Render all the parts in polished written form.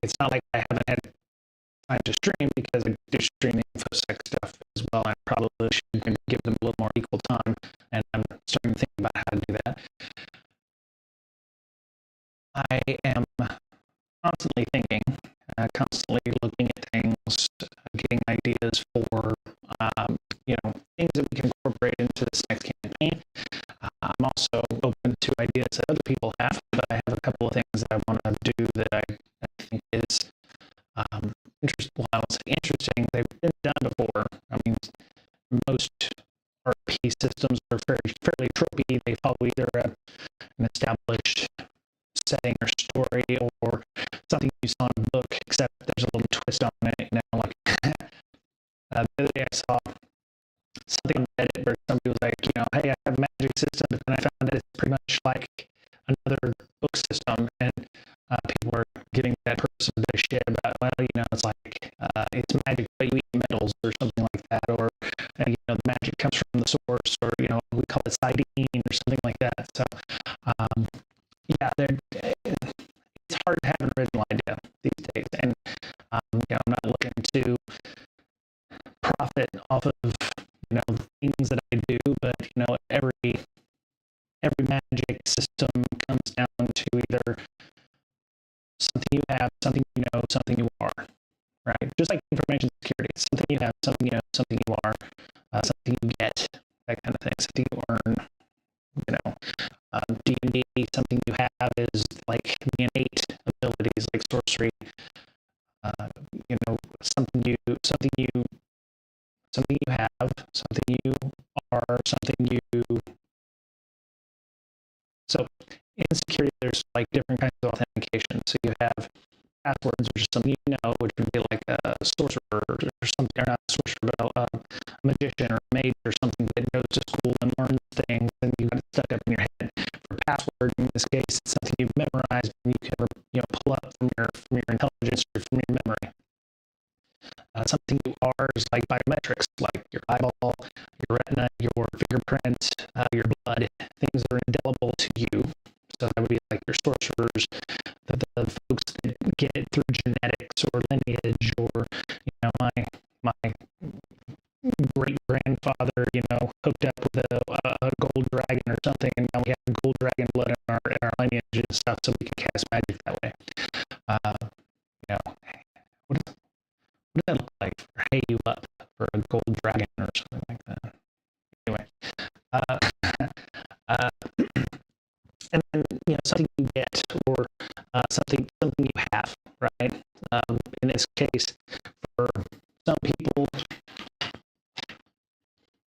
it's not like I haven't had time to stream, because I do stream the InfoSec stuff as well. I probably should give them a little more equal time, and I'm starting to think about how to do that. I am constantly thinking, constantly looking at things, getting ideas for, things that we can incorporate into this next campaign. I'm also open to ideas that other people have, but I have a couple of things that I want to do that I think is interesting. Well, I don't say interesting. They've been done before. I mean, most RP systems are fairly tropey. They follow either an established setting or story, or something you saw in a book, except there's a little twist on it. Like the other day I saw something on Reddit where somebody was like, hey, I have a magic system, but then I found that it's pretty much like another book system, and people were giving that person a bit of shit about, well, it's like it's magic, but you eat metals or something like that, or the magic comes from the source, or we call it sidine or something like that. So it's hard to have an original idea these days, and I'm not looking to profit off of things that I do, but every magic system comes down to either something you have, something you know, something you are, right? Just like information security, something you have, something you know, something you are, something you get, that kind of thing, something you earn. D&D, something you have is like the innate abilities, like sorcery. Something you have, something you are, something you. So in security, there's like different kinds of authentication. So you have passwords, which is something which would be like a sorcerer or something, or not a sorcerer, but a magician or a mage or something that goes to school and learns things, and you got it stuck up in your head. For password, in this case, it's something you've memorized and you can pull up from your intelligence or from your memory. Something you are is like biometrics, like your eyeball, your retina, your fingerprint, your blood, things that are indelible to you. So that would be like your sorcerers, the folks that get it through genetics or lineage, or my great grandfather, hooked up with a gold dragon or something, and now we have gold dragon blood in our lineage and stuff, so we can cast magic that way. What does that look like for Hey You Up for a gold dragon or something like that? Anyway, and then something you get, or something you have, right? In this case, for some people,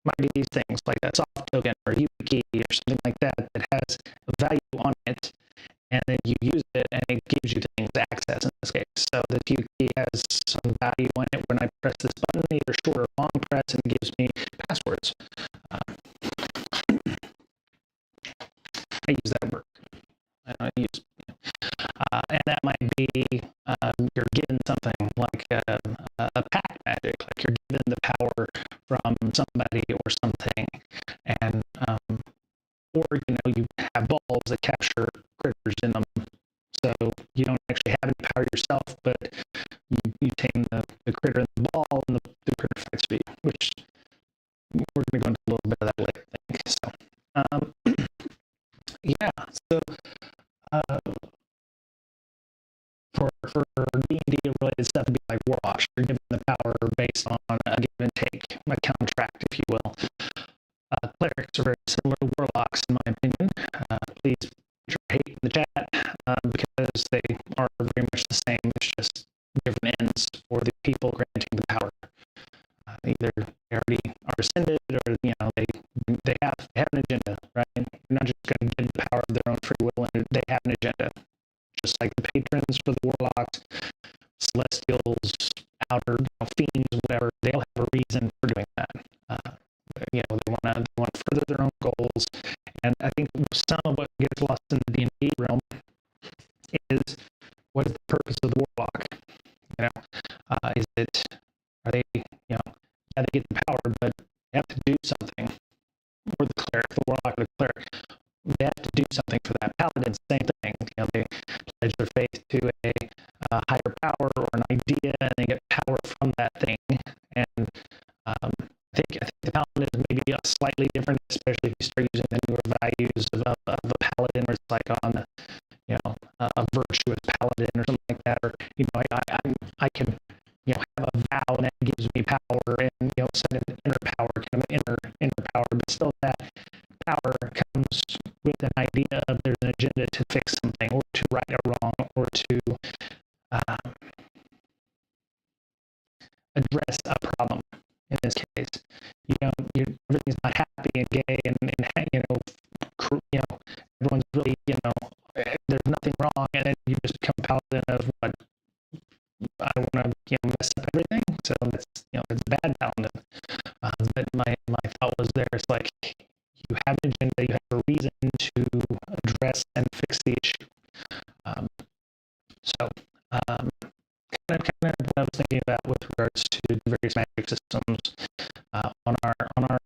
might be these things like a soft token or a YubiKey or something like that has a value on it, and then you use it and it gives you things to access in this case. So the YubiKey has some value on it. When I press this button, either short or long press, and it gives me passwords. I use that word. And that might be you're given something like a pack magic, like you're given the power from somebody or something, and or you have balls that capture critters in them, so you don't actually have any power yourself, but you tame the critter in the ball, and the critter fights for you, which we're going to go into a little bit of that later, I think. So for D&D related stuff, it'd be like warlocks. You're given the power based on a give and take, a contract, if you will. Clerics are very similar to warlocks, in my opinion. Please put your hate in the chat, because they are very much the same. It's just different ends for the people granting the power. Either they already are ascended, or they have an agenda, right? You're not just going to give the power of their own free will, and they have an agenda. Just like the patrons for the warlocks, celestials, outer fiends, whatever, they all have a reason for doing that. They want to further their own goals, and I think some of what gets lost in the D&D realm is, what is the purpose of the warlock? Are they they get the power, but they have to do something. Or the cleric, the warlock, or the cleric, they have to do something for that. Paladin, same thing. They pledge their faith to a higher idea and they get power from that thing. And I think the paladin is maybe slightly different, especially if you start using the newer values of a paladin, where it's like on a virtuous paladin or something like that, or I can have a vow and that gives me power, and set an inner power, kind of inner power, but still that power comes with an idea of there's an agenda to fix something, or to right a wrong, or to address a problem. In this case, everything's not happy and gay, and everyone's really, there's nothing wrong, and then you just become paladin of what, I don't want to mess up everything. So that's it's a bad paladin. But my thought was there. It's like you have an agenda, you have a reason to address and fix the issue. Kind of what I was thinking about with regards to the various magic systems on our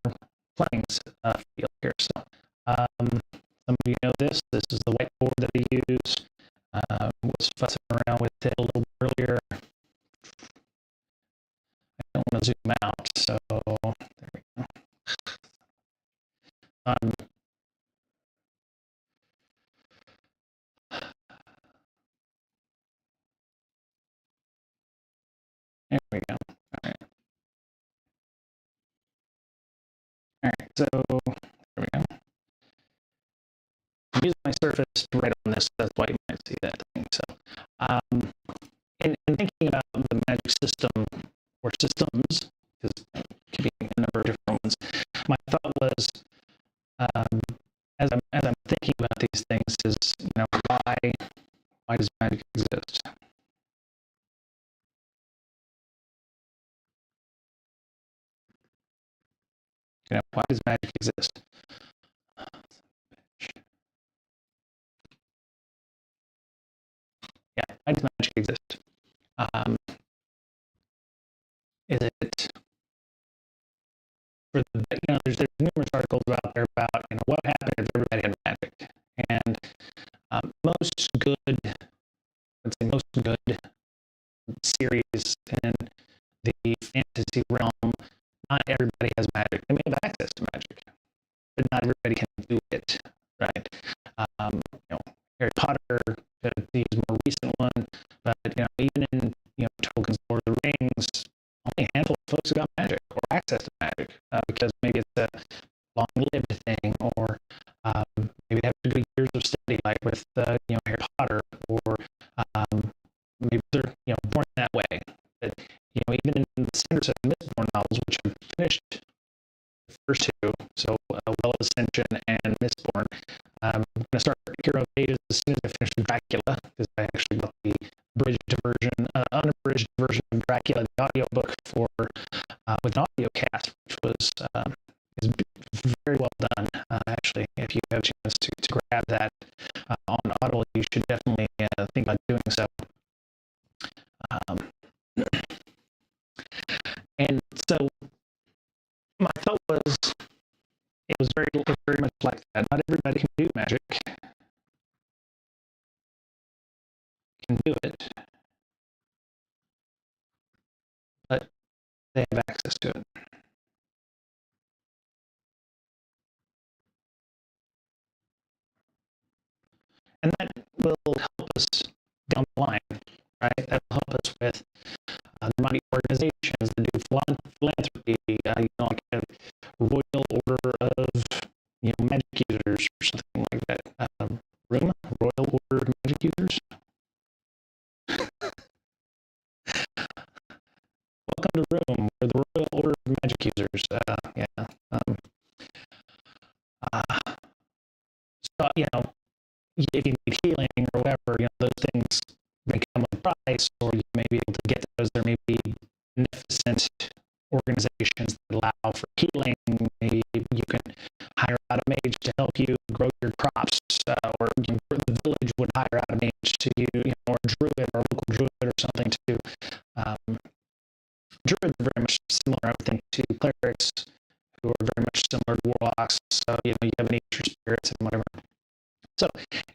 playing field here. So some of you know this. This is the whiteboard that I use. Was fussing around with it a little earlier. I don't want to zoom out, so there we go. There we go. All right, so there we go. I'm using my surface right on this, that's why you might see that thing. So, in thinking about the magic system or systems, because it could be a number of different ones, my thought was, as I'm thinking about these things, is why does magic exist? Why does magic exist? Yeah, why does magic exist? Is it for the, there's numerous articles out there about what happened if everybody had magic, and most good series in the fantasy realm, not everybody has magic. They may have access to magic, but not everybody can do it, right? Harry Potter, to use a more recent one, but even in Tolkien's Lord of the Rings, only a handful of folks who got magic or access to magic, because maybe it's a long-lived thing, or maybe they have to do years of study, like with Harry Potter, or maybe they're born that way. But even in the Sanderson and Mistborn novels, which I finished the first two, so Well Ascension and Mistborn, I'm going to start Hero of Ages as soon as I finish Dracula, because I actually got the unabridged version of Dracula, the audiobook with an audio cast, which was is very well done. Actually, if you have a chance to grab that on Audible, you should definitely think about doing so. And so my thought was, it was very much like that. Not everybody can do magic, can do it, but they have access to it. And that will help us down the line, right? That will help us with there might be organizations that do philanthropy, like a Royal Order of Magic Users or something like that. Royal Order of Magic Users. Welcome to the room. We're the Royal Order of Magic Users. So if you need healing or whatever, those things may come with a price, or you may be able to get those. There may be beneficent organizations that allow for healing. Maybe you can hire out a mage to help you grow your crops, or the village would hire out a mage to you, or a druid or a local druid or something to. Druids are very much similar, I would think, to clerics, who are very much similar to warlocks. So you have nature spirits and whatever. So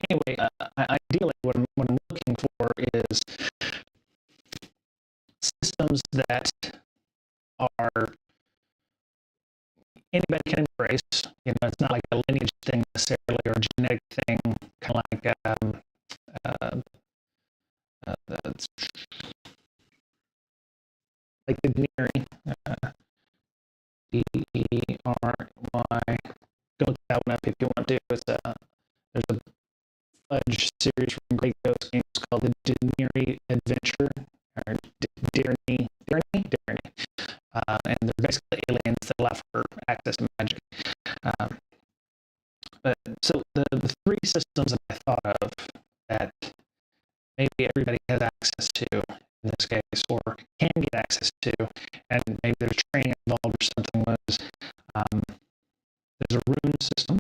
anyway, ideally, what I'm looking for is systems that are anybody can embrace. It's not like a lineage thing necessarily or a genetic thing, kind of like uh, like the Denery, Dery. Go look that one up if you want to. There's a fudge series from Great Ghost Games called the Denery Adventure, or Denery. And they're basically aliens that allow for access to magic. Um, but so the three systems that I thought of that maybe everybody has access to in this case, or can get access to, and maybe there's training involved or something, was there's a rune system,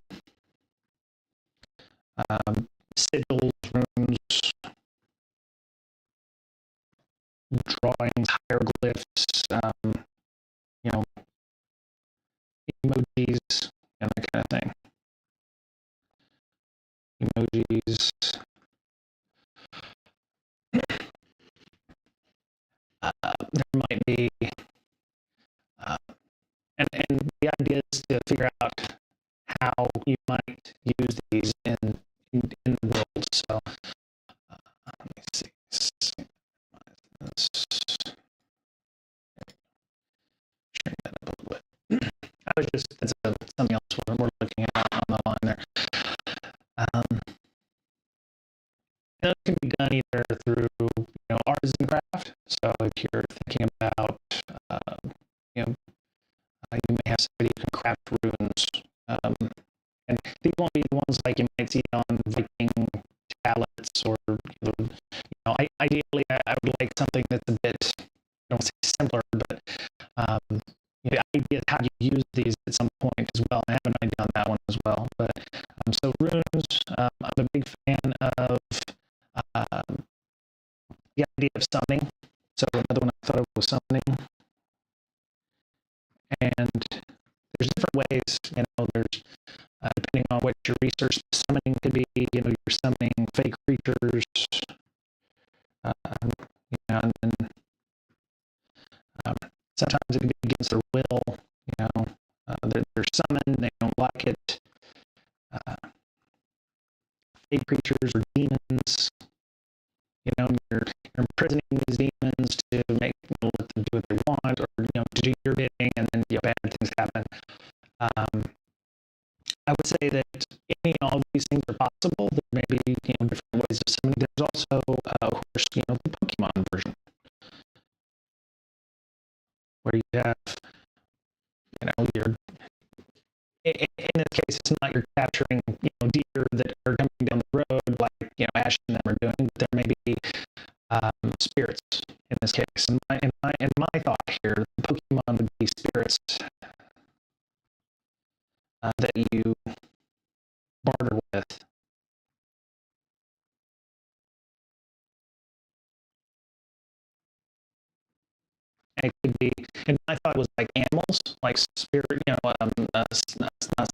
sigils, runes, drawings, hieroglyphs, you know, emojis, and that kind of thing. Emojis. There might be, and the idea is to figure out how you might use these in the world. So let me see. Let's shrink that up a little bit. I was just that's something else we're looking at on the line there. It can be done either through artisan craft. So if you're thinking about you may have somebody who can craft runes. And these won't be the ones like you might see on Viking tablets or, ideally I would like something that's a bit, I don't want to say simpler, but the idea of how you use these at some point as well. I have an idea on that one as well. But so runes, I'm a big fan of the idea of summoning. So another one I thought of was summoning. And there's different ways, there's depending on what your research summoning could be, you're summoning fake creatures, and then sometimes it can be against their will, they're summoned, they don't like it, fake creatures or demons, you're imprisoning these demons to make let them do what they want, or to do your bidding, and then bad things happen. I would say that any and all of these things are possible. There may be different ways of summoning. There's also, of course, the Pokemon version, where you have, you're in this case, it's not you're capturing deer that are coming down the road like Ash and them are doing, but there may be spirits in this case. And my thought here, Pokemon would be spirits that you barter with. And it could be, and my thought was like animals, like spirit, not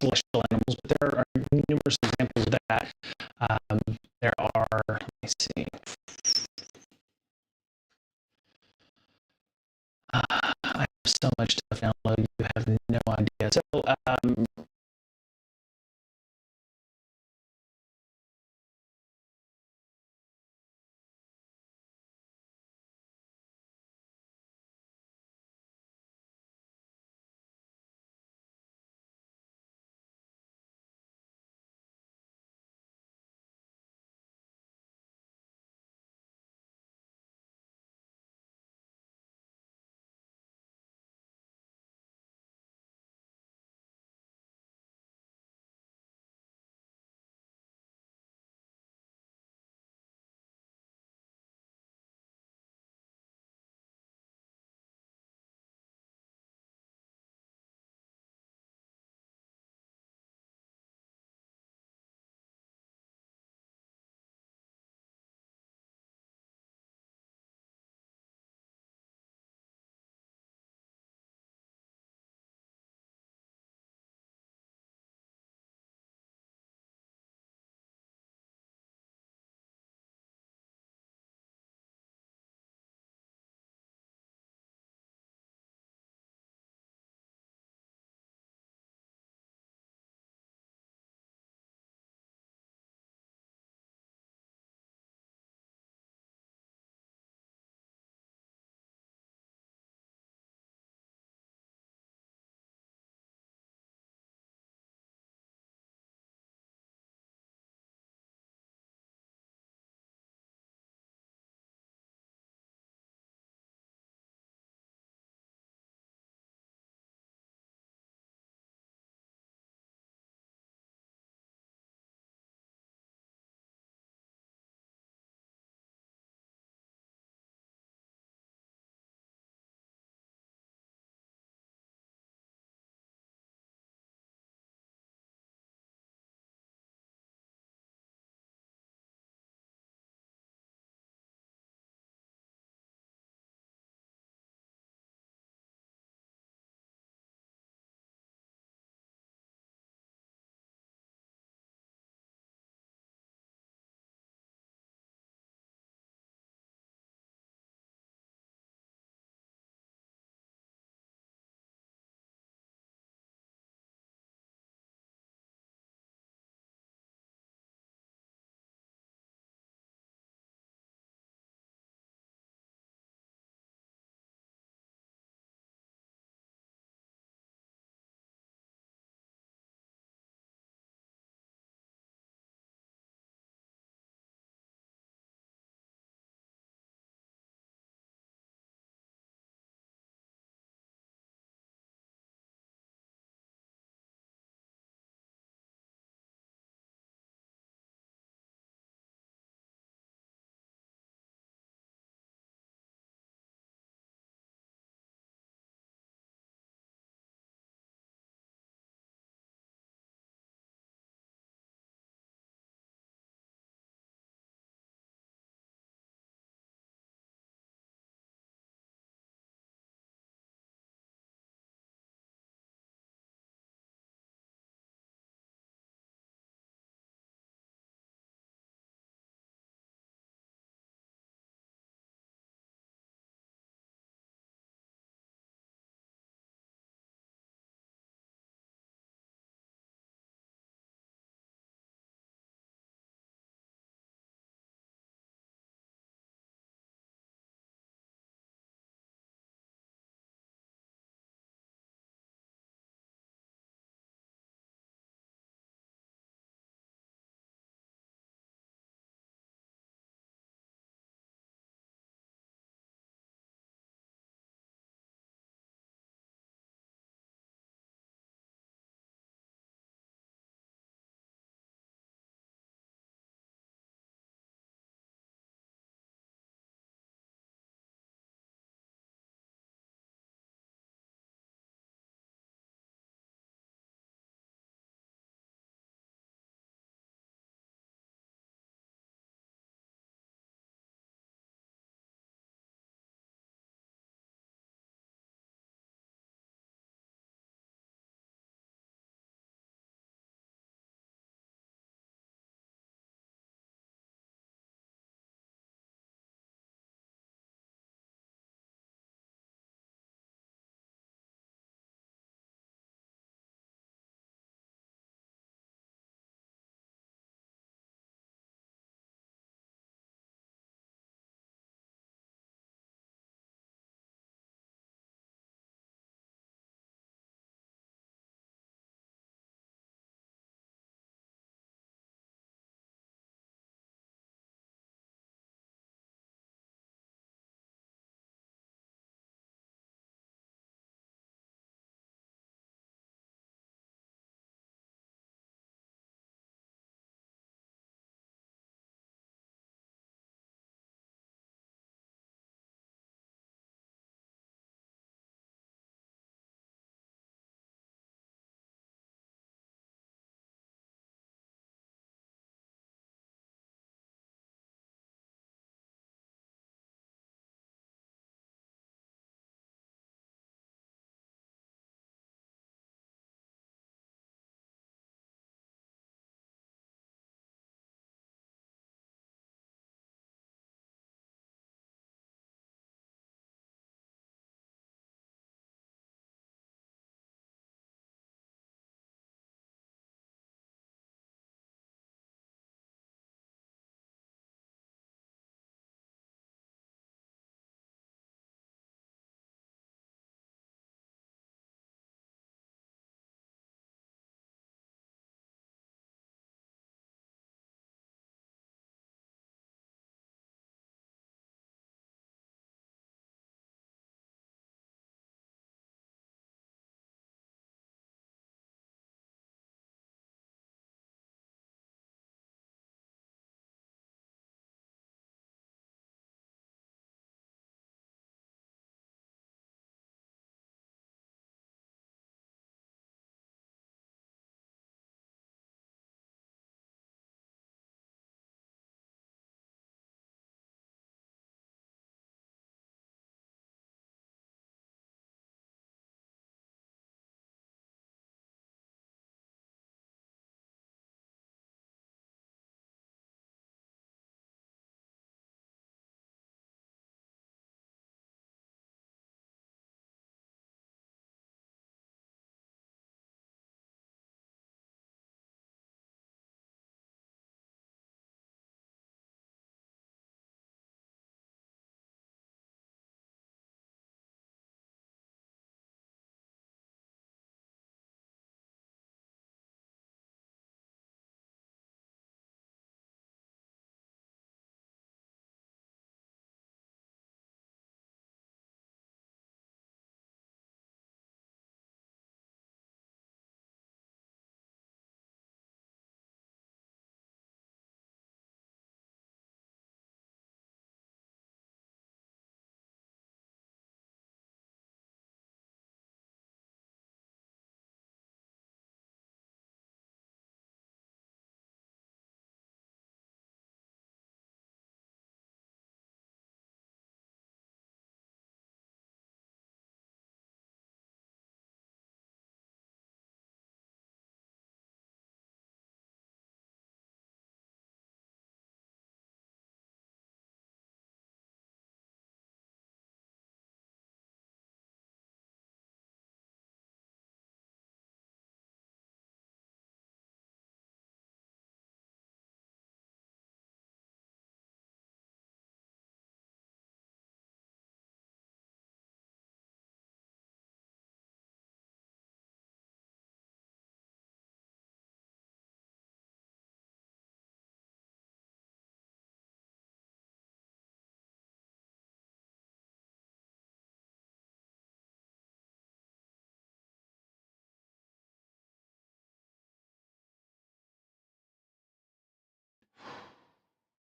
celestial animals, but there are numerous examples of that. There are, let me see. I have so much to download, you have no idea. So,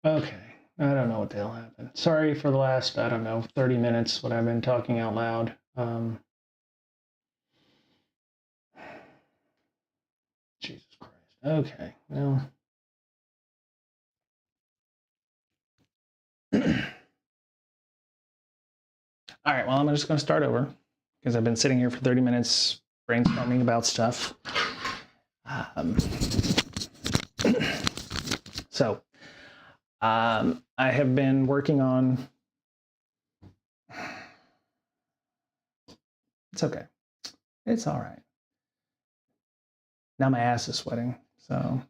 Okay, I don't know what the hell happened. Sorry for the last, I don't know, 30 minutes what I've been talking out loud. Jesus Christ. Okay, well. All right, well, I'm just going to start over because I've been sitting here for 30 minutes brainstorming about stuff. I have been working on. It's okay. It's all right. Now my ass is sweating. So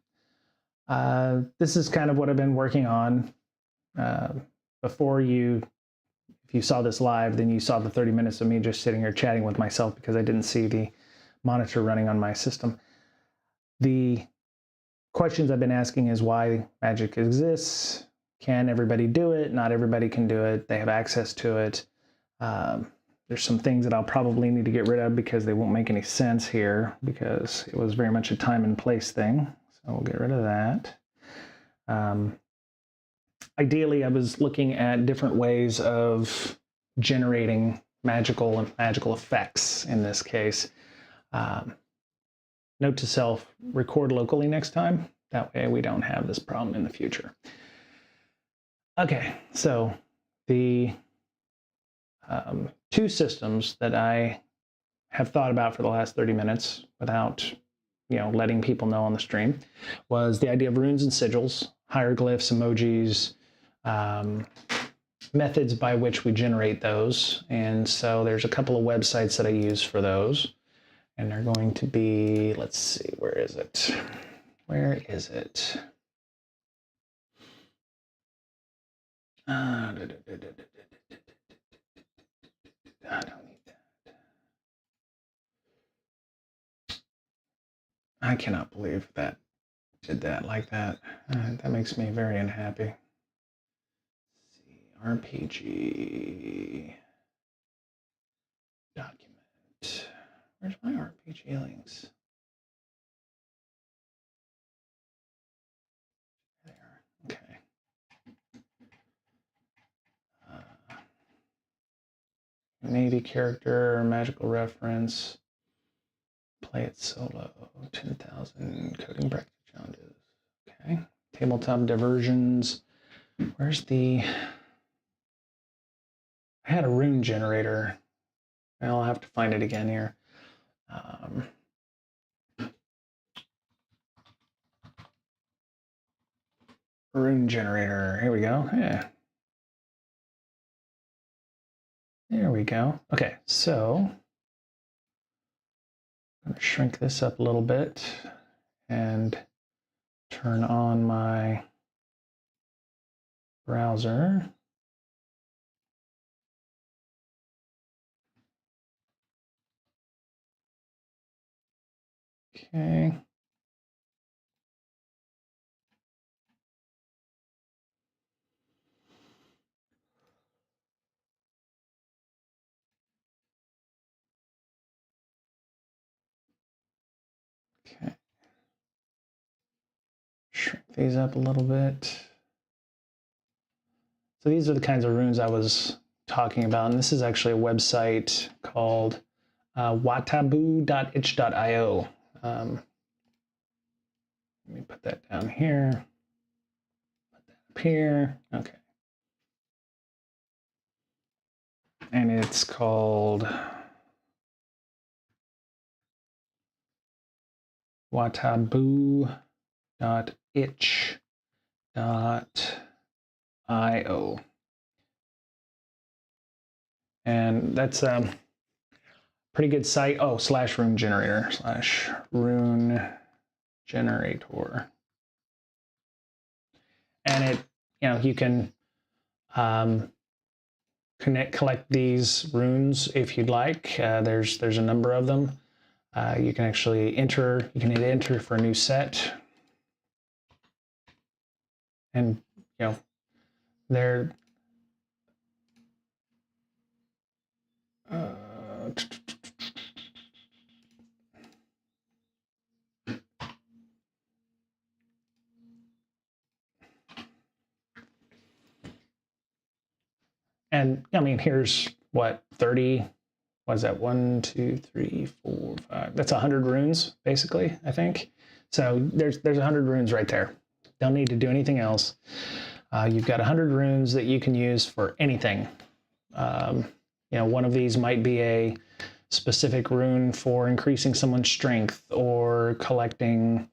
this is kind of what I've been working on. Before if you saw this live, then you saw the 30 minutes of me just sitting here chatting with myself because I didn't see the monitor running on my system. The questions I've been asking is why magic exists. Can everybody do it? Not everybody can do it. They have access to it. There's some things that I'll probably need to get rid of because they won't make any sense here because it was very much a time and place thing. So we'll get rid of that. Ideally, I was looking at different ways of generating magical effects in this case. Note to self, record locally next time. That way we don't have this problem in the future. Okay, so the two systems that I have thought about for the last 30 minutes without letting people know on the stream was the idea of runes and sigils, hieroglyphs, emojis, methods by which we generate those. And so there's a couple of websites that I use for those. And they're going to be, let's see, where is it? Where is it? I don't need that. I cannot believe that did that like that. That makes me very unhappy. Let's see, RPG document. Where's my RPG links? There. Okay. Maybe character, magical reference. Play it solo. 10,000 coding practice challenges. Okay. Tabletop diversions. Where's the? I had a rune generator. I'll have to find it again here. Rune generator. Here we go. Yeah. There we go. Okay, so I'm going to shrink this up a little bit and turn on my browser. Okay. Okay. Shrink these up a little bit. So these are the kinds of runes I was talking about, and this is actually a website called watabu.itch.io. Let me put that down here. Put that up here. Okay. And it's called watabu.itch.io. And that's a pretty good site. Oh, /rune generator, /rune generator. And it, you can collect these runes if you'd like. There's a number of them. You can actually enter, you can hit enter for a new set. And, they're, And I mean, here's what, 30, what is that? 1, 2, 3, 4, 5. That's 100 runes, basically, I think. So there's 100 runes right there. Don't need to do anything else. You've got 100 runes that you can use for anything. One of these might be a specific rune for increasing someone's strength or collecting,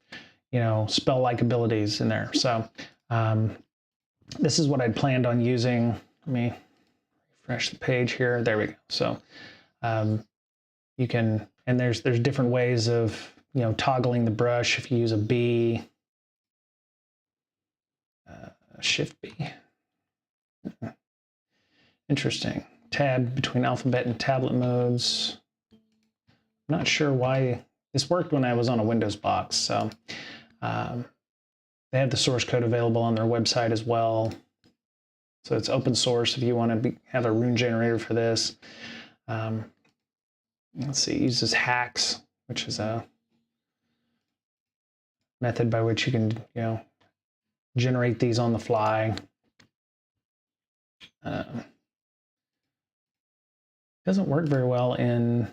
spell-like abilities in there. So this is what I'd planned on using. Let me refresh the page here. There we go. So you can, and there's different ways of, toggling the brush. If you use a B, Shift B. Interesting. Tab between alphabet and tablet modes. I'm not sure why this worked when I was on a Windows box. So they have the source code available on their website as well. So it's open source if you want to have a rune generator for this. Let's see, it uses hacks, which is a method by which you can, generate these on the fly. Doesn't work very well in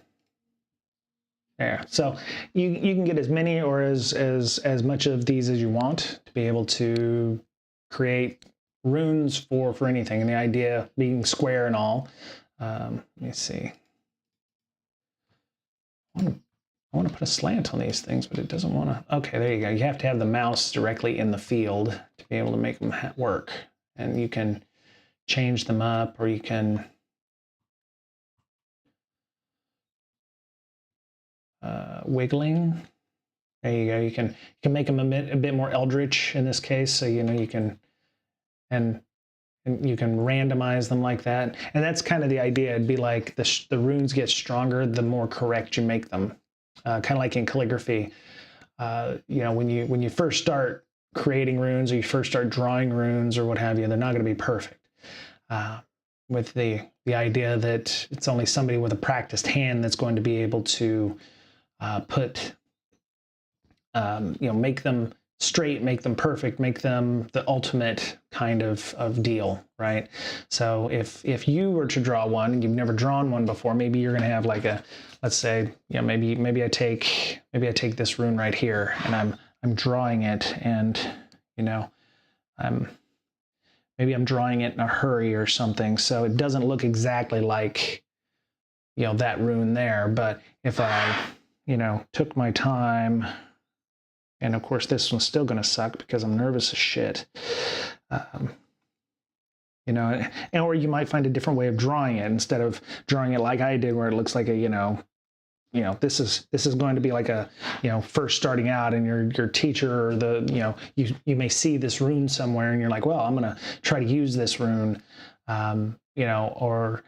there. So you can get as many or as much of these as you want to be able to create runes for anything. And the idea being square and all. Let me see. I want to put a slant on these things, but it doesn't want to. Okay, there you go. You have to have the mouse directly in the field to be able to make them work. And you can change them up, or you can wiggling. There you go. You can make them a bit more eldritch in this case. So you can and you can randomize them like that. And that's kind of the idea. It'd be like the runes get stronger the more correct you make them. Kind of like in calligraphy, when you first start creating runes or you first start drawing runes or what have you, they're not going to be perfect. With the idea that it's only somebody with a practiced hand that's going to be able to make them straight, make them perfect, make them the ultimate kind of deal, right? So if you were to draw one and you've never drawn one before, maybe you're going to have like let's say, maybe I take this rune right here and I'm drawing it, and maybe I'm drawing it in a hurry or something, so it doesn't look exactly like that rune there. But if I took my time, and of course this one's still going to suck because I'm nervous as shit. Or you might find a different way of drawing it instead of drawing it like I did, where it looks like this is going to be like a, first starting out, and your teacher or you may see this rune somewhere and you're like, well, I'm going to try to use this rune, or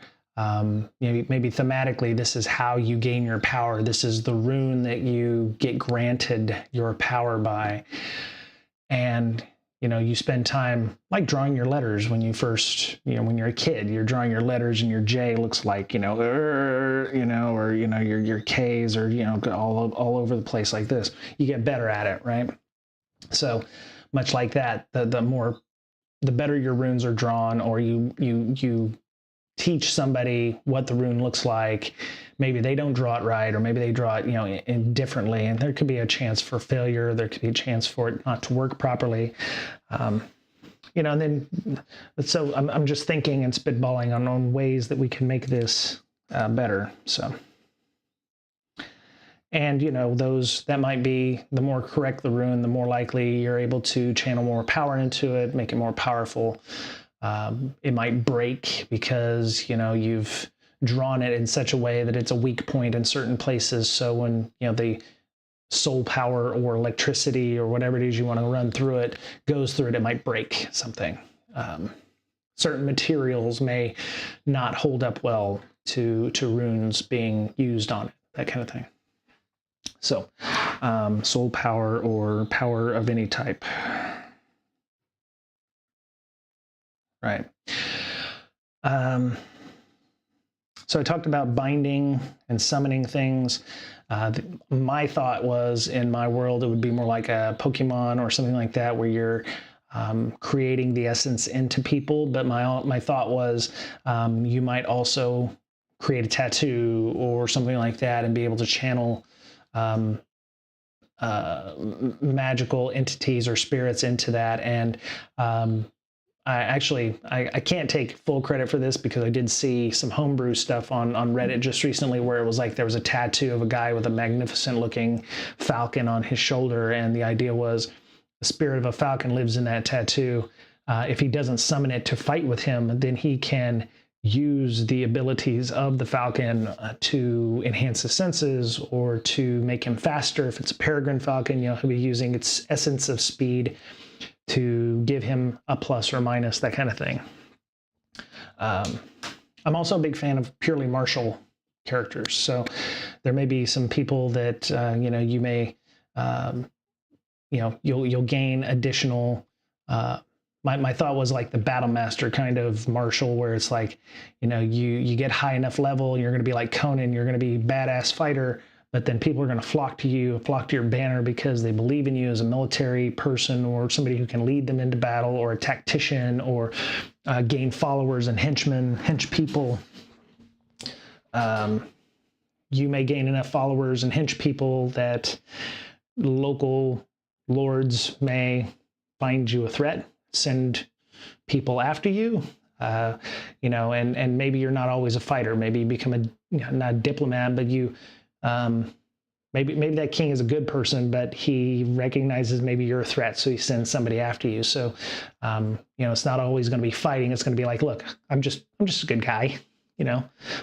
maybe thematically, this is how you gain your power. This is the rune that you get granted your power by. And you spend time like drawing your letters when you first, when you're a kid, you're drawing your letters and your J looks like, or your K's are, all over the place like this. You get better at it, right? So much like that, the better your runes are drawn, or you teach somebody what the rune looks like. Maybe they don't draw it right, or maybe they draw it, differently, and there could be a chance for failure. There could be a chance for it not to work properly. And then, so I'm just thinking and spitballing on ways that we can make this better. So, and that might be, the more correct the rune, the more likely you're able to channel more power into it, make it more powerful. It might break because you've drawn it in such a way that it's a weak point in certain places. So when the soul power or electricity or whatever it is you want to run through it goes through it, it might break something. Certain materials may not hold up well to runes being used on it, that kind of thing. So soul power or power of any type. Right. So I talked about binding and summoning things. My thought was, in my world, it would be more like a Pokemon or something like that, where you're creating the essence into people. But my thought was you might also create a tattoo or something like that and be able to channel magical entities or spirits into that. And I can't take full credit for this because I did see some homebrew stuff on Reddit just recently where it was like there was a tattoo of a guy with a magnificent looking falcon on his shoulder, and the idea was the spirit of a falcon lives in that tattoo. If he doesn't summon it to fight with him, then he can use the abilities of the falcon to enhance his senses or to make him faster. If it's a peregrine falcon, he'll be using its essence of speed to give him a plus or minus, that kind of thing. I'm also a big fan of purely martial characters. So there may be some people that, you may, you'll gain additional, my thought was like the battle master kind of martial, where it's like, you get high enough level, you're going to be like Conan, you're going to be badass fighter, but then people are going to flock to your banner because they believe in you as a military person or somebody who can lead them into battle, or a tactician, or gain followers and hench people. You may gain enough followers and hench people that local lords may find you a threat, send people after you, and maybe you're not always a fighter. Maybe you become not a diplomat, but you, maybe that king is a good person, but he recognizes maybe you're a threat, so he sends somebody after you. So, it's not always going to be fighting. It's going to be like, look, I'm just a good guy.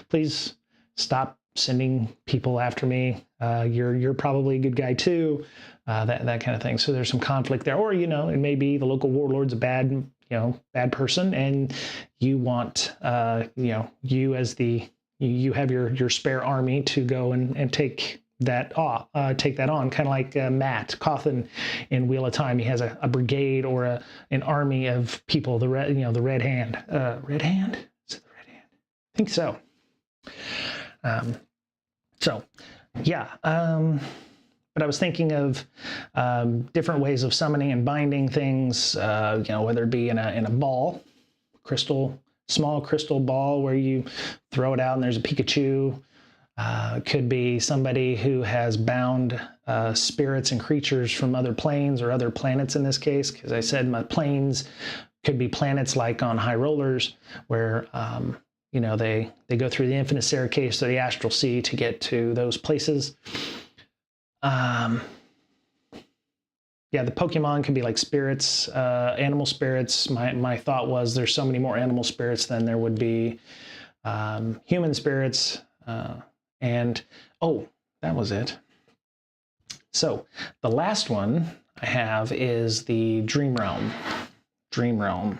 Please stop sending people after me. You're probably a good guy too. That kind of thing. So there's some conflict there, or it may be the local warlord's a bad person, and you want you as you have your spare army to go and take that on, kind of like Matt Cawthon in Wheel of Time. He has a brigade or an army of people. The red hand. Red hand. Is it the red hand? I think so. But I was thinking of different ways of summoning and binding things, whether it be in a ball, small crystal ball where you throw it out and there's a Pikachu. It could be somebody who has bound spirits and creatures from other planes or other planets in this case, because I said my planes could be planets like on High Rollers where they go through the infinite staircase to the astral sea to get to those places. The Pokemon can be like spirits, animal spirits. My thought was there's so many more animal spirits than there would be human spirits. That was it. So the last one I have is the Dream Realm. Dream Realm.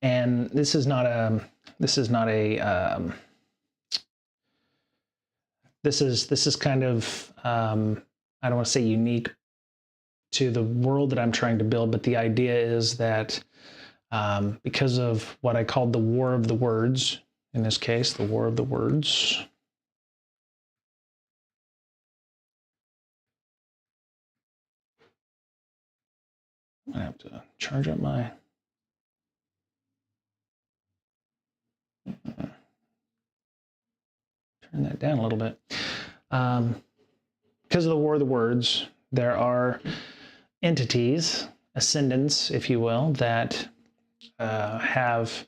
And this is kind of, I don't want to say unique to the world that I'm trying to build, but the idea is that because of what I called the War of the Words, in this case, the War of the Words. I have to charge up my... Turn that down a little bit. Because of the War of the Words, there are entities, ascendants, if you will, that have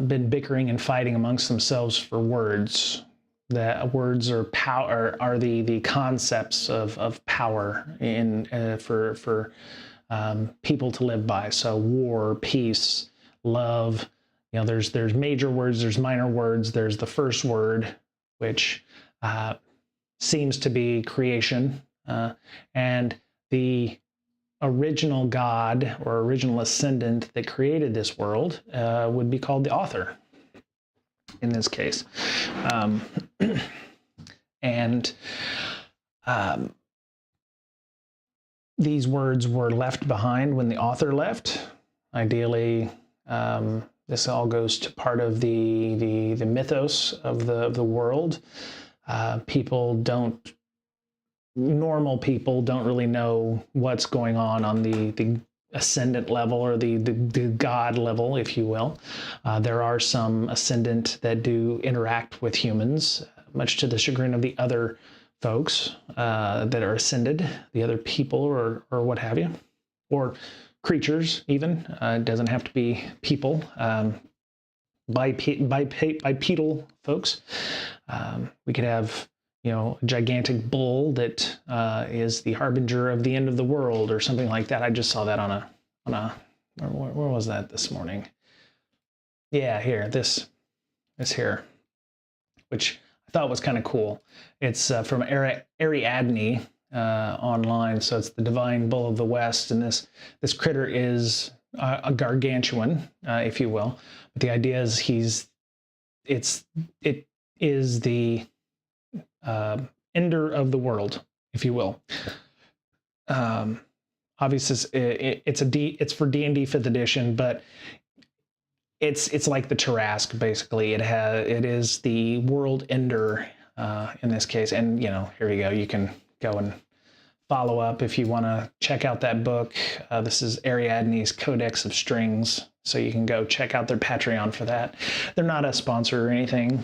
been bickering and fighting amongst themselves for words. That words are power, are the concepts of power for people to live by. So war, peace, love. There's major words, there's minor words, there's the first word, which seems to be creation, and the original God or original ascendant that created this world would be called the author in this case. These words were left behind when the author left. Ideally, this all goes to part of the mythos of the world. Normal people don't really know what's going on the ascendant level, or the God level, if you will. There are some ascendant that do interact with humans, much to the chagrin of the other folks that are ascended, the other people, or what have you, or creatures even. It doesn't have to be people. Bipedal folks. We could have, a gigantic bull that is the harbinger of the end of the world, or something like that. I just saw that on a where was that this morning? Yeah, here, this here, which I thought was kind of cool. It's from Ariadne online, so it's the divine bull of the West, and this critter is a gargantuan, if you will. But the idea is it is the ender of the world, if you will. Obviously, it's for D&D 5th edition, but it's like the Tarrasque, basically. It is the world ender in this case, and here you go. You can go and follow up if you want to check out that book. This is Ariadne's Codex of Strings, so you can go check out their Patreon for that. They're not a sponsor or anything,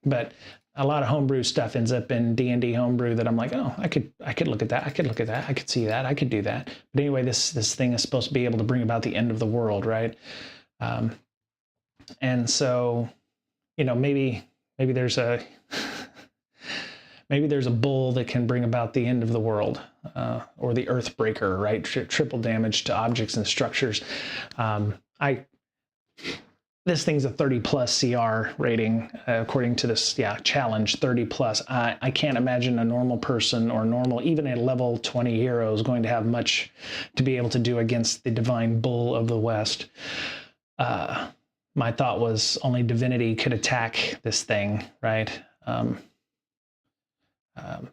but a lot of homebrew stuff ends up in D&D homebrew that I'm like, oh, I could look at that, I could see that, I could do that. But anyway, this thing is supposed to be able to bring about the end of the world, right? And so, maybe there's a maybe there's a bull that can bring about the end of the world, or the Earthbreaker, right? Triple damage to objects and structures. This thing's a 30+ CR rating, according to this, challenge, 30+. I can't imagine a normal person, or even a level 20 hero, is going to have much to be able to do against the divine bull of the West. My thought was only divinity could attack this thing, right?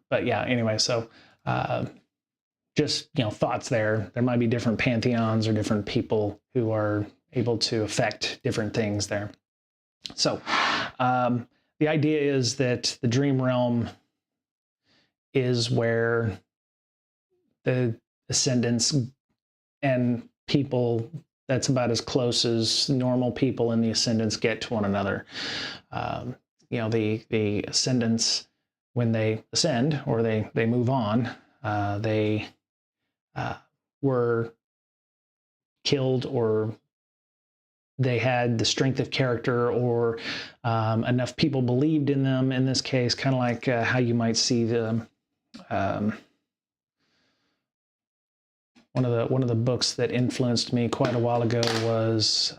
But yeah, anyway, so just, thoughts there. There might be different pantheons or different people who are able to affect different things there. So the idea is that the dream realm is where the ascendants and people, that's about as close as normal people and the ascendants get to one another. The ascendants, when they ascend or they move on, they were killed, or they had the strength of character, or enough people believed in them, in this case, kind of like how you might see the one of the books that influenced me quite a while ago was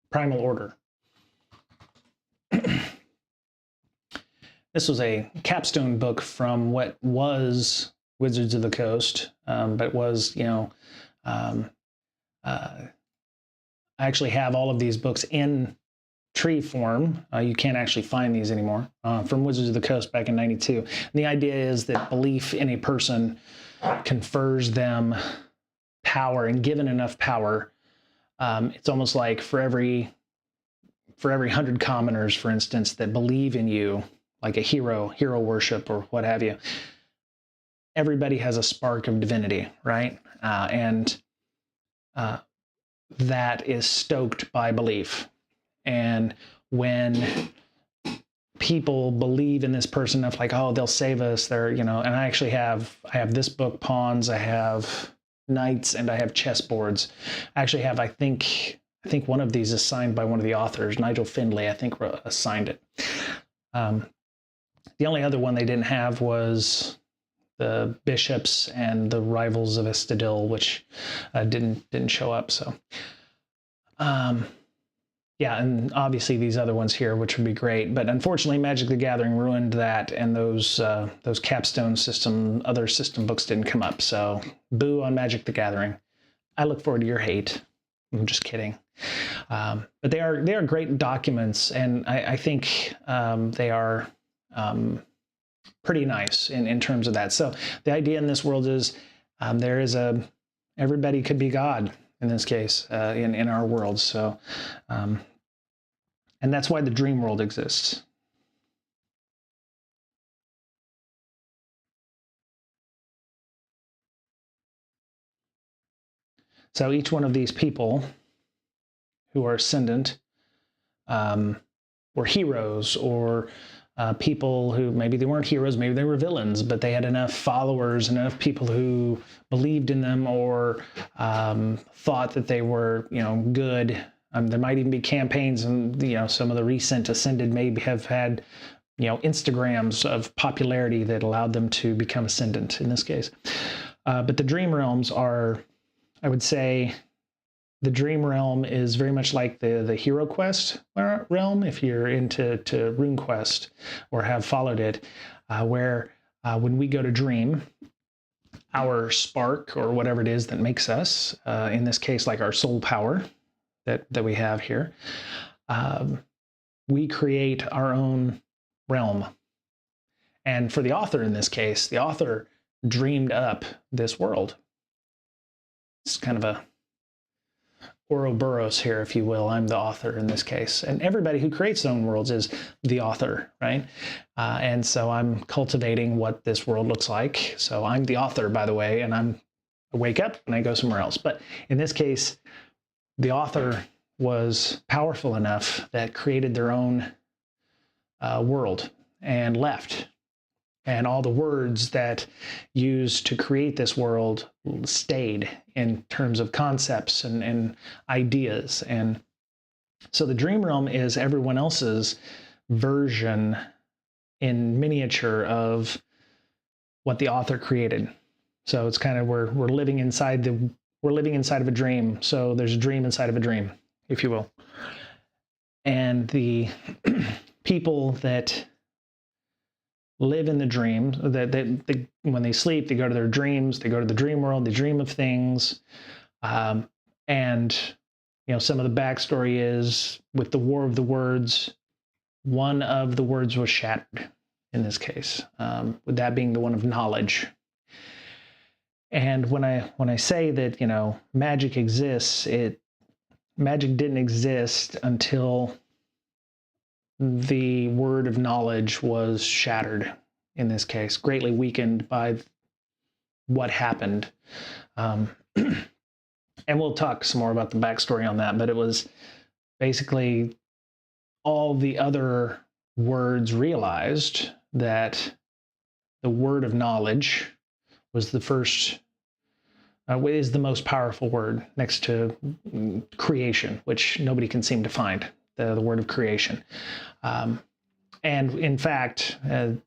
Primal Order. This was a capstone book from what was Wizards of the Coast, but was, I actually have all of these books in tree form. You can't actually find these anymore, from Wizards of the Coast back in '92. And the idea is that belief in a person confers them power, and given enough power, it's almost like for every 100 commoners, for instance, that believe in you, like a hero worship or what have you, everybody has a spark of divinity, right? And that is stoked by belief. And when people believe in this person enough, like, oh, they'll save us, they're, and I actually have this book, Pawns, I have Knights, and I have chessboards. I actually have, I think one of these is signed by one of the authors, Nigel Findlay, I think, signed it. The only other one they didn't have was the Bishops and the Rivals of Estadil, which didn't show up. So, yeah, and obviously these other ones here, which would be great, but unfortunately, Magic the Gathering ruined that, and those capstone other system books didn't come up. So, boo on Magic the Gathering. I look forward to your hate. I'm just kidding. But they are great documents, and I think they are pretty nice in terms of that. So the idea in this world is everybody could be God. in this case, in our world. So, and that's why the dream world exists. So each one of these people who are ascendant were heroes, or people who maybe they weren't heroes, maybe they were villains, but they had enough followers, enough people who believed in them, or thought that they were, good. There might even be campaigns, and some of the recent ascended may have had, Instagrams of popularity that allowed them to become ascendant in this case. But the dream realms are, I would say, the dream realm is very much like the hero quest realm, if you're into RuneQuest or have followed it, where when we go to dream, our spark or whatever it is that makes us, in this case, like our soul power that we have here, we create our own realm. And for the author in this case, the author dreamed up this world. It's kind of a Ouroboros here, if you will. I'm the author in this case. And everybody who creates their own worlds is the author, right? And so I'm cultivating what this world looks like. So I'm the author, by the way, and I wake up and I go somewhere else. But in this case, the author was powerful enough that created their own world and left. And all the words that used to create this world stayed in terms of concepts and ideas. And so the dream realm is everyone else's version in miniature of what the author created. So it's kind of we're living inside of a dream. So there's a dream inside of a dream, if you will. And the people that live in the dream, that when they sleep, they go to their dreams, they go to the dream world, they dream of things. And some of the backstory is with the War of the Words, one of the words was shattered in this case, with that being the one of knowledge. And when I say that, magic exists, magic didn't exist until the word of knowledge was shattered, in this case, greatly weakened by what happened. And we'll talk some more about the backstory on that, but it was basically all the other words realized that the word of knowledge was the first, is the most powerful word next to creation, which nobody can seem to find. The word of creation. And in fact, what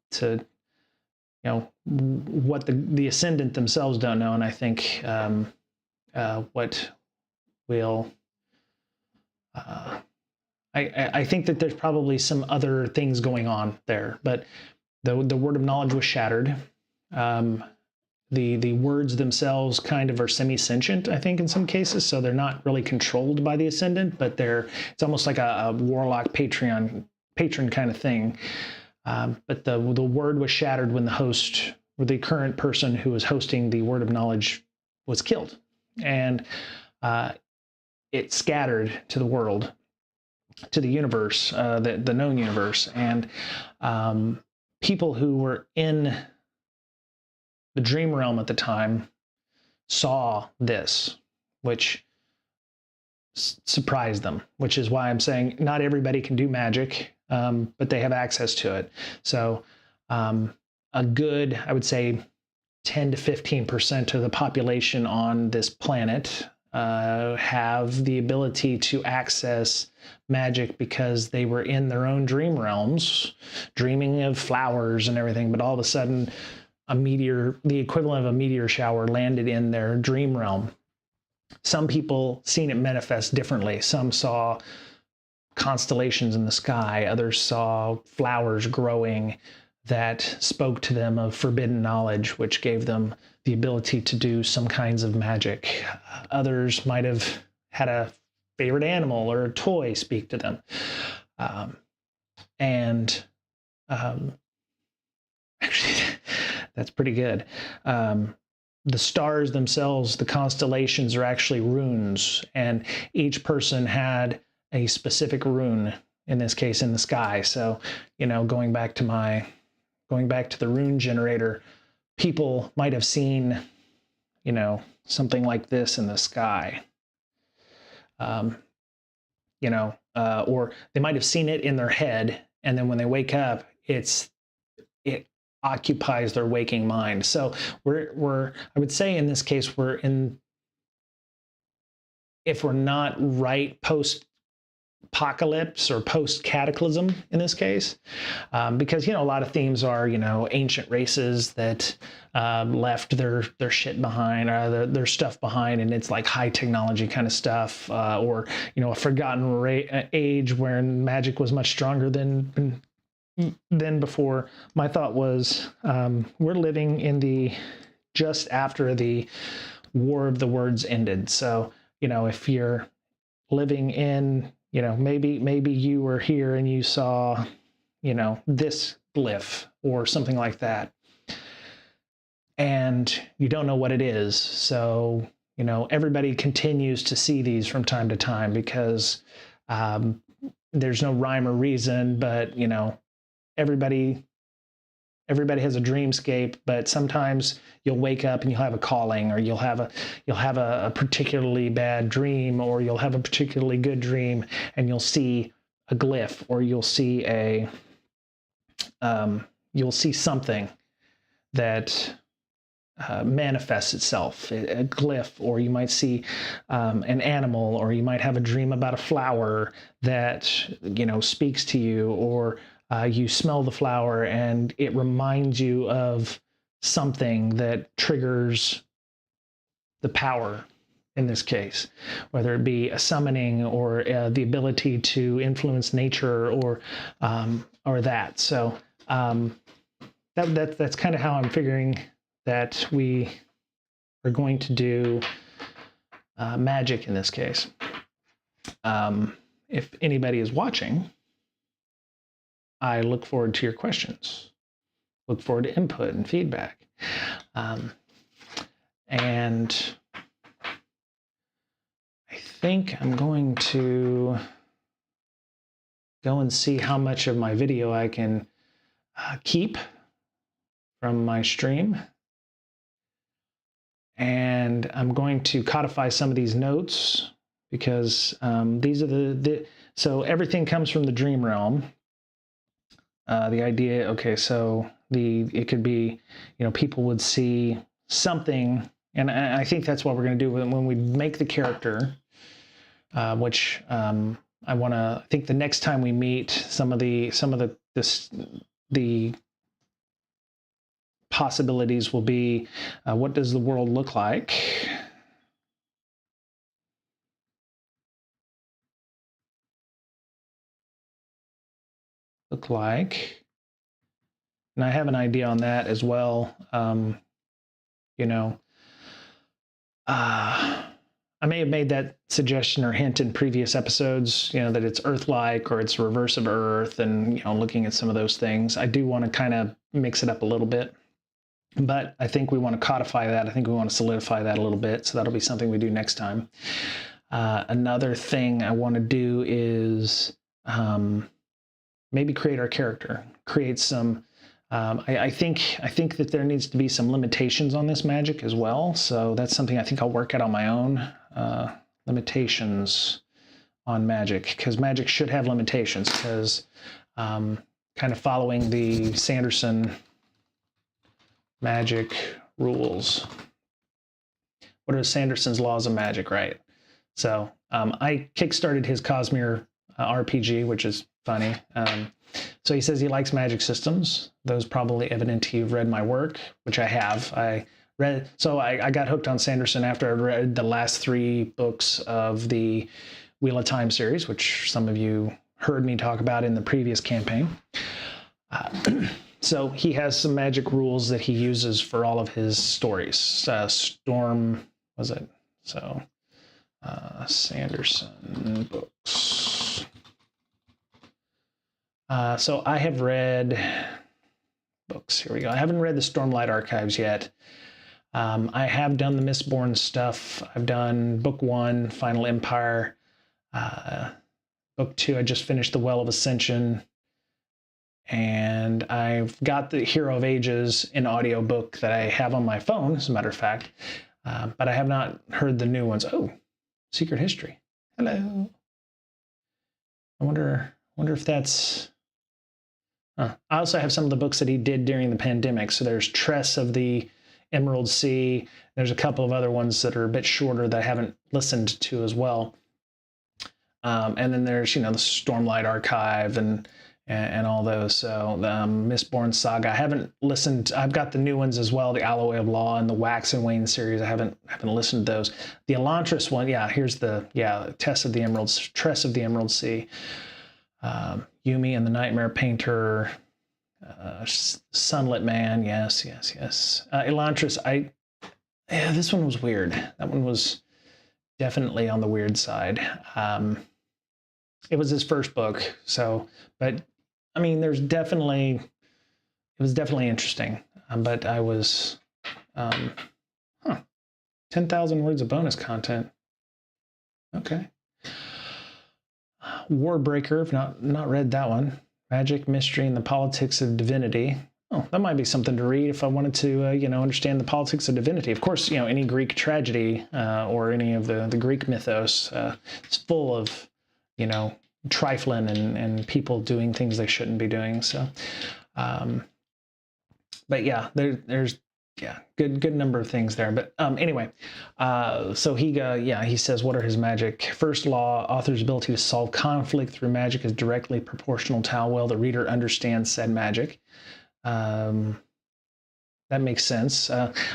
the ascendant themselves don't know, and I think what will, I think that there's probably some other things going on there, but the word of knowledge was shattered. The words themselves kind of are semi-sentient, I think, in some cases, so they're not really controlled by the ascendant, but it's almost like a warlock patron kind of thing. But the word was shattered when the host, or the current person who was hosting the word of knowledge, was killed, and it scattered to the world, to the universe, the known universe, and people who were in the dream realm at the time saw this, which surprised them, which is why I'm saying not everybody can do magic, but they have access to it. So a good, I would say 10 to 15% of the population on this planet have the ability to access magic because they were in their own dream realms, dreaming of flowers and everything, but all of a sudden a meteor, the equivalent of a meteor shower, landed in their dream realm. Some people seen it manifest differently. Some saw constellations in the sky. Others saw flowers growing that spoke to them of forbidden knowledge, which gave them the ability to do some kinds of magic. Others might have had a favorite animal or a toy speak to them. Actually, that's pretty good. the stars themselves, the constellations are actually runes, and each person had a specific rune, in this case in the sky. So, you know, going back to the rune generator, people might have seen, you know, something like this in the sky. You know, or they might have seen it in their head, and then when they wake up, it occupies their waking mind. So I would say in this case, if we're not right post-apocalypse or post-cataclysm in this case, because, you know, a lot of themes are, you know, ancient races that left their shit behind, their stuff behind, and it's like high technology kind of stuff, or, you know, a forgotten age where magic was much stronger than before. My thought was, we're living in just after the War of the Words ended. So, you know, if you're living in, you know, maybe you were here and you saw, you know, this glyph or something like that, and you don't know what it is. So, you know, everybody continues to see these from time to time because there's no rhyme or reason, but, you know, everybody has a dreamscape, but sometimes you'll wake up and you'll have a calling, or you'll have a particularly bad dream, or you'll have a particularly good dream, and you'll see a glyph, or you'll see something that manifests itself, a glyph, or you might see an animal, or you might have a dream about a flower that, you know, speaks to you, or you smell the flower and it reminds you of something that triggers the power in this case, whether it be a summoning or the ability to influence nature, or that. So that's kind of how I'm figuring that we are going to do magic in this case. If anybody is watching, I look forward to your questions. Look forward to input and feedback. And I think I'm going to go and see how much of my video I can keep from my stream. And I'm going to codify some of these notes, because these are so everything comes from the dream realm. The idea, okay, so it could be, you know, people would see something, and I think that's what we're going to do when we make the character, which I think the next time we meet, some of the possibilities will be, what does the world look like? And I have an idea on that as well. You know, I may have made that suggestion or hint in previous episodes, you know, that it's Earth-like, or it's reverse of Earth, and, you know, looking at some of those things. I do want to kind of mix it up a little bit, but I think we want to codify that. I think we want to solidify that a little bit. So that'll be something we do next time. Another thing I want to do is maybe create our character, create some, I think that there needs to be some limitations on this magic as well. So that's something I think I'll work out on my own, limitations on magic, because magic should have limitations, because kind of following the Sanderson magic rules. What are Sanderson's laws of magic, right? So I kickstarted his Cosmere RPG, which is funny. So he says he likes magic systems. Those probably evident to you have read my work, which I have. I got hooked on Sanderson after I read the last 3 books of the Wheel of Time series, which some of you heard me talk about in the previous campaign. So he has some magic rules that he uses for all of his stories. Storm, was it? So Sanderson books. So I have read books. Here we go. I haven't read the Stormlight Archives yet. I have done the Mistborn stuff. I've done book 1, Final Empire. Book 2, I just finished The Well of Ascension. And I've got the Hero of Ages in audiobook that I have on my phone, as a matter of fact. But I have not heard the new ones. Oh, Secret History. Hello. I wonder if that's... I also have some of the books that he did during the pandemic. So there's Tress of the Emerald Sea. There's a couple of other ones that are a bit shorter that I haven't listened to as well. And then there's, the Stormlight Archive and all those. So the Mistborn Saga. I haven't listened. I've got the new ones as well, the Alloy of Law and the Wax and Wayne series. I haven't listened to those. The Elantris one, here's the Tress of the Emerald Sea. Yumi and the Nightmare Painter. Sunlit Man, yes. Elantris, this one was weird. That one was definitely on the weird side. It was his first book, but I mean, it was definitely interesting. But I was, 10,000 words of bonus content. Okay. Warbreaker, I've not read that one. Magic, Mystery, and the Politics of Divinity. Oh, that might be something to read if I wanted to, understand the politics of divinity. Of course, any Greek tragedy or any of the Greek mythos, it's full of, trifling and people doing things they shouldn't be doing. So, but yeah, there's good number of things there. But anyway, so he says, what are his magic? First law, author's ability to solve conflict through magic is directly proportional to how well the reader understands said magic. That makes sense.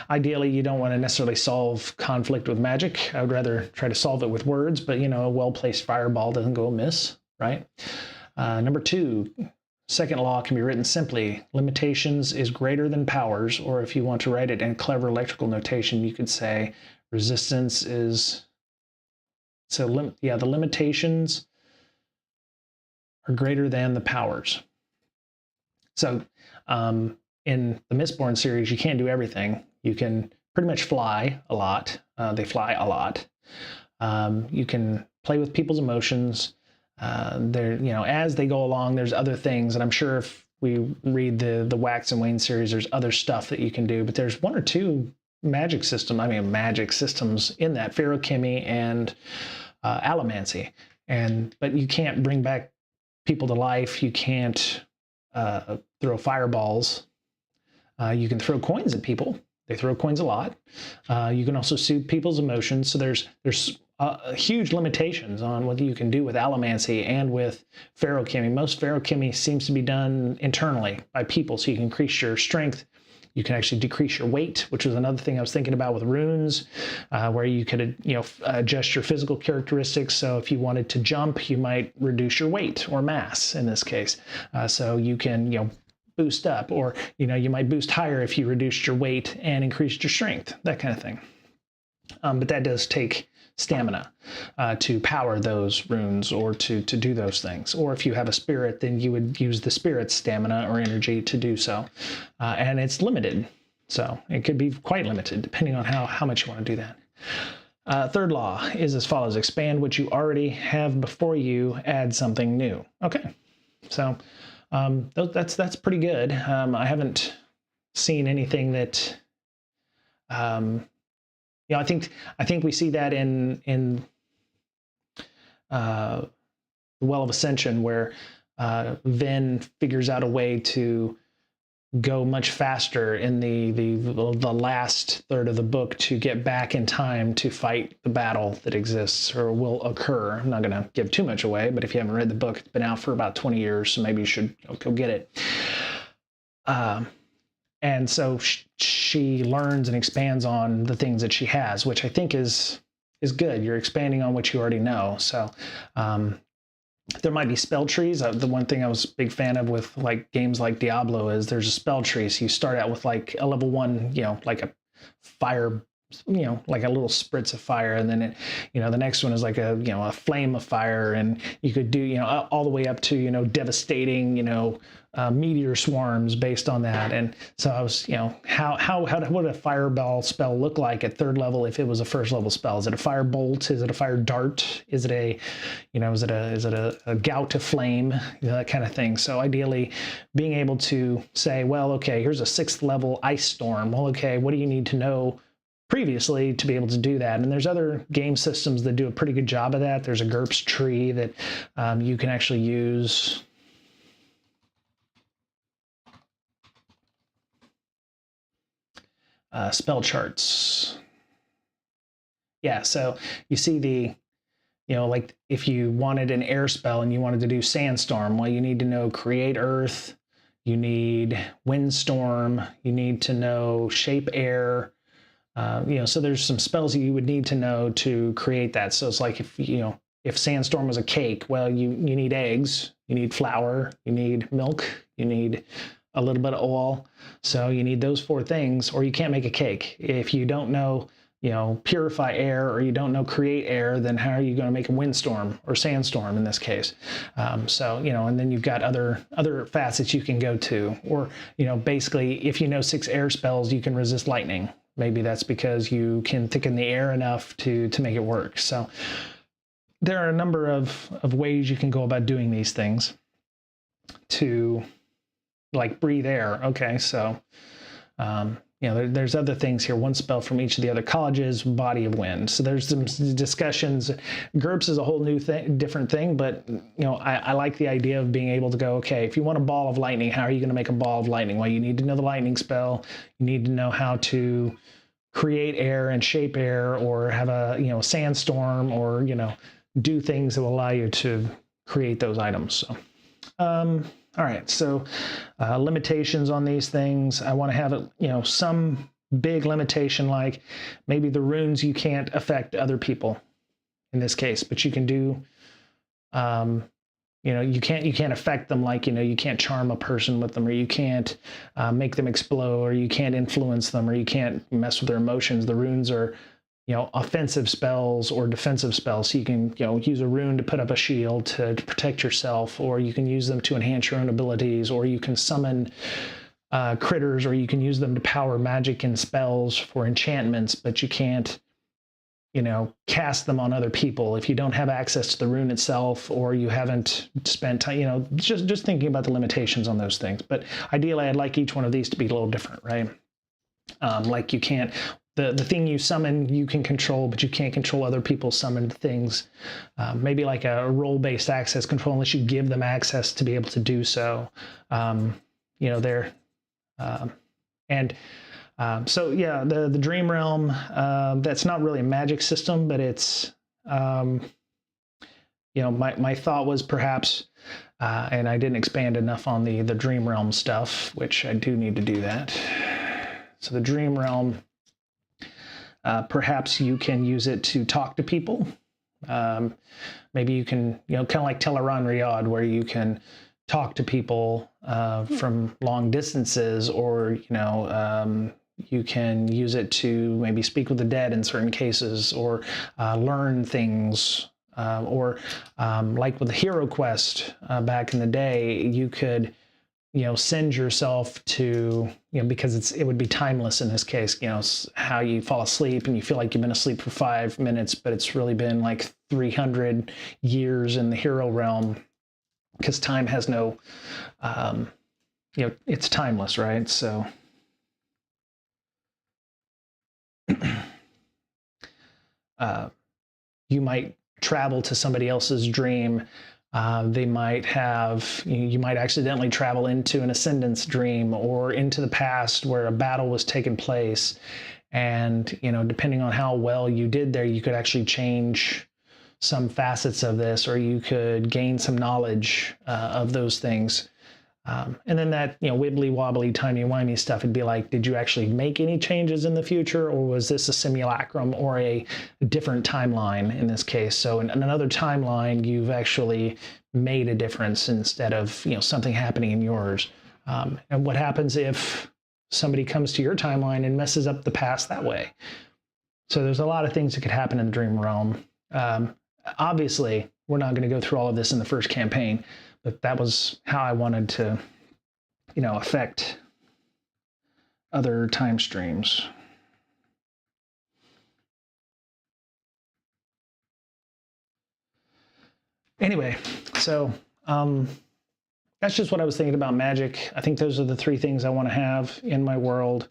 Ideally, you don't want to necessarily solve conflict with magic. I would rather try to solve it with words, but a well-placed fireball doesn't go amiss, right? Number 2, second law can be written simply. Limitations is greater than powers, or if you want to write it in clever electrical notation, you could say resistance is... So, the limitations are greater than the powers. So, in the Mistborn series, you can't do everything. You can pretty much fly a lot. They fly a lot. You can play with people's emotions. As they go along, there's other things, and I'm sure if we read the Wax and Wayne series, there's other stuff that you can do. But there's 1 or 2 magic systems in that, feruchemy and allomancy. But you can't bring back people to life. You can't throw fireballs. You can throw coins at people. They throw coins a lot. You can also soothe people's emotions. So there's huge limitations on what you can do with allomancy and with feruchemy. Most feruchemy seems to be done internally by people, so you can increase your strength. You can actually decrease your weight, which was another thing I was thinking about with runes, where you could adjust your physical characteristics. So if you wanted to jump, you might reduce your weight or mass in this case. So you can boost up, or you might boost higher if you reduced your weight and increased your strength, that kind of thing. But that does take stamina to power those runes or to do those things. Or if you have a spirit, then you would use the spirit's stamina or energy to do so. And it's limited. So it could be quite limited depending on how much you want to do that. Third law is as follows: expand what you already have before you, add something new. Okay. So that's pretty good. I haven't seen anything that, I think we see that in the Well of Ascension, where Vin figures out a way to go much faster in the last third of the book to get back in time to fight the battle that exists or will occur. I'm not going to give too much away, but if you haven't read the book, it's been out for about 20 years, so maybe you should go get it. And so she learns and expands on the things that she has, which I think is good. You're expanding on what you already know. So there might be spell trees. The one thing I was a big fan of with games like Diablo is there's a spell tree. So you start out with a level 1, like a fire like a little spritz of fire, and then the next one is like a flame of fire, and you could do all the way up to devastating meteor swarms based on that. And so I was how would a fireball spell look like at 3rd level if it was a 1st level spell? Is it a fire bolt? Is it a fire dart? Is it a a gout of flame? That kind of thing. So ideally being able to say, well, okay, here's a 6th level ice storm. Well, okay, what do you need to know previously to be able to do that? And there's other game systems that do a pretty good job of that. There's a GURPS tree that you can actually use. Spell charts. Yeah, so you see the, like if you wanted an air spell and you wanted to do sandstorm, well, you need to know create earth, you need windstorm, you need to know shape air. So there's some spells that you would need to know to create that. So it's like if sandstorm was a cake, well, you need eggs, you need flour, you need milk, you need a little bit of oil. So you need those 4 things, or you can't make a cake. If you don't know, purify air, or you don't know create air, then how are you going to make a windstorm or sandstorm in this case? And then you've got other facets you can go to, or, basically if you know 6 air spells, you can resist lightning. Maybe that's because you can thicken the air enough to make it work. So there are a number of ways you can go about doing these things to like breathe air. Okay, so there's other things here. 1 spell from each of the other colleges, body of wind. So there's some discussions. GURPS is a whole new different thing, but I like the idea of being able to go, okay, if you want a ball of lightning, how are you going to make a ball of lightning? Well, you need to know the lightning spell. You need to know how to create air and shape air, or have a sandstorm, or do things that will allow you to create those items. So all right, so limitations on these things. I want to have some big limitation, like maybe the runes you can't affect other people in this case, but you can do you can't affect them, like you can't charm a person with them, or you can't make them explode, or you can't influence them, or you can't mess with their emotions. The runes are offensive spells or defensive spells. So you can, use a rune to put up a shield to protect yourself, or you can use them to enhance your own abilities, or you can summon critters, or you can use them to power magic and spells for enchantments, but you can't, cast them on other people if you don't have access to the rune itself, or you haven't spent time, just thinking about the limitations on those things. But ideally, I'd like each one of these to be a little different, right? Like you can't, the thing you summon you can control, but you can't control other people's summoned things. Maybe like a role-based access control, unless you give them access to be able to do so. So yeah, the Dream Realm, that's not really a magic system, but it's, my thought was perhaps, and I didn't expand enough on the Dream Realm stuff, which I do need to do that. So the Dream Realm, perhaps you can use it to talk to people. Maybe you can, kind of like Teleron Riyadh, where you can talk to people from long distances, or, you can use it to maybe speak with the dead in certain cases, or learn things, or like with the Hero Quest back in the day, you could, send yourself to, because it would be timeless in this case, how you fall asleep and you feel like you've been asleep for 5 minutes, but it's really been like 300 years in the hero realm, because time has no, it's timeless, right? So you might travel to somebody else's dream. They might have, you might accidentally travel into an Ascendant's dream, or into the past where a battle was taking place. And, depending on how well you did there, you could actually change some facets of this, or you could gain some knowledge of those things. And then that, wibbly wobbly, timey wimey stuff, it'd be like, did you actually make any changes in the future, or was this a simulacrum or a different timeline in this case? So in another timeline, you've actually made a difference instead of, something happening in yours. And what happens if somebody comes to your timeline and messes up the past that way? So there's a lot of things that could happen in the dream realm. Obviously, we're not going to go through all of this in the first campaign, but that was how I wanted to, affect other time streams. Anyway, so that's just what I was thinking about magic. I think those are the three things I want to have in my world.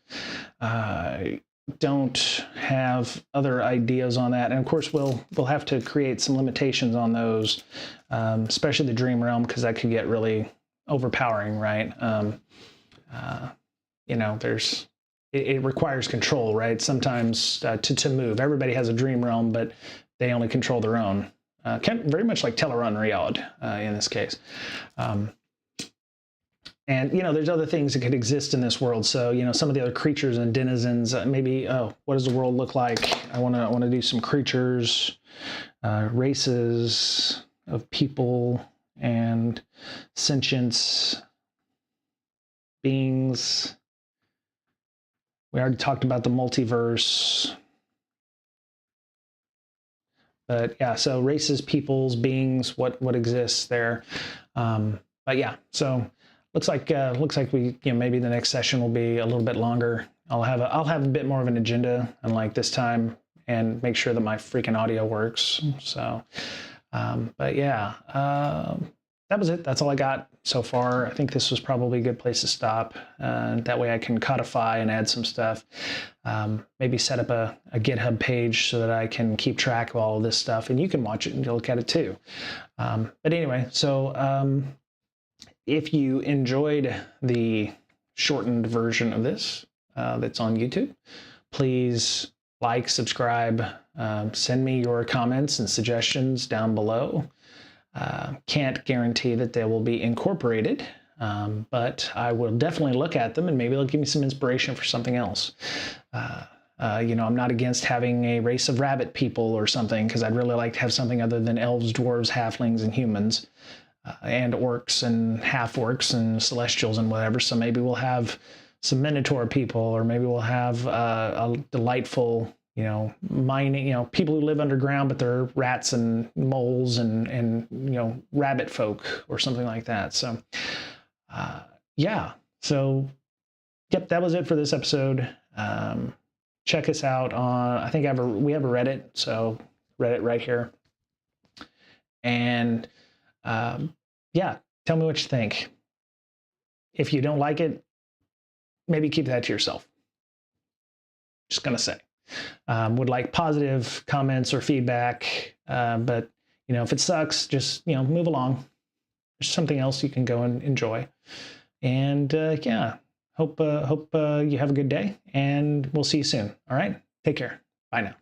Don't have other ideas on that, and of course we'll have to create some limitations on those, especially the dream realm, because that could get really overpowering, right? It requires control, right? Sometimes to move. Everybody has a dream realm, but they only control their own. Very much like Teleron Reality in this case. And, there's other things that could exist in this world. So, some of the other creatures and denizens, maybe, what does the world look like? I want to do some creatures, races of people and sentience beings. We already talked about the multiverse. But yeah, so races, peoples, beings, what exists there. But yeah, so looks like we, maybe the next session will be a little bit longer. I'll have a bit more of an agenda, unlike this time, and make sure that my freaking audio works. So, but yeah, that was it. That's all I got so far. I think this was probably a good place to stop. That way I can codify and add some stuff. Maybe set up a GitHub page so that I can keep track of all of this stuff, and you can watch it and look at it too. But anyway, so if you enjoyed the shortened version of this that's on YouTube, please like, subscribe, send me your comments and suggestions down below. Can't guarantee that they will be incorporated, but I will definitely look at them, and maybe they'll give me some inspiration for something else. I'm not against having a race of rabbit people or something, because I'd really like to have something other than elves, dwarves, halflings, and humans, and orcs and half-orcs and celestials and whatever. So maybe we'll have some minotaur people, or maybe we'll have a delightful, mining, people who live underground, but they're rats and moles and rabbit folk or something like that. So, yeah. So, yep, that was it for this episode. Check us out on, I think we have a Reddit, so Reddit right here. And, yeah, tell me what you think. If you don't like it, maybe keep that to yourself. Just gonna say. Would like positive comments or feedback, but if it sucks, just move along. There's something else you can go and enjoy. And yeah, hope you have a good day, and we'll see you soon. All right, take care. Bye now.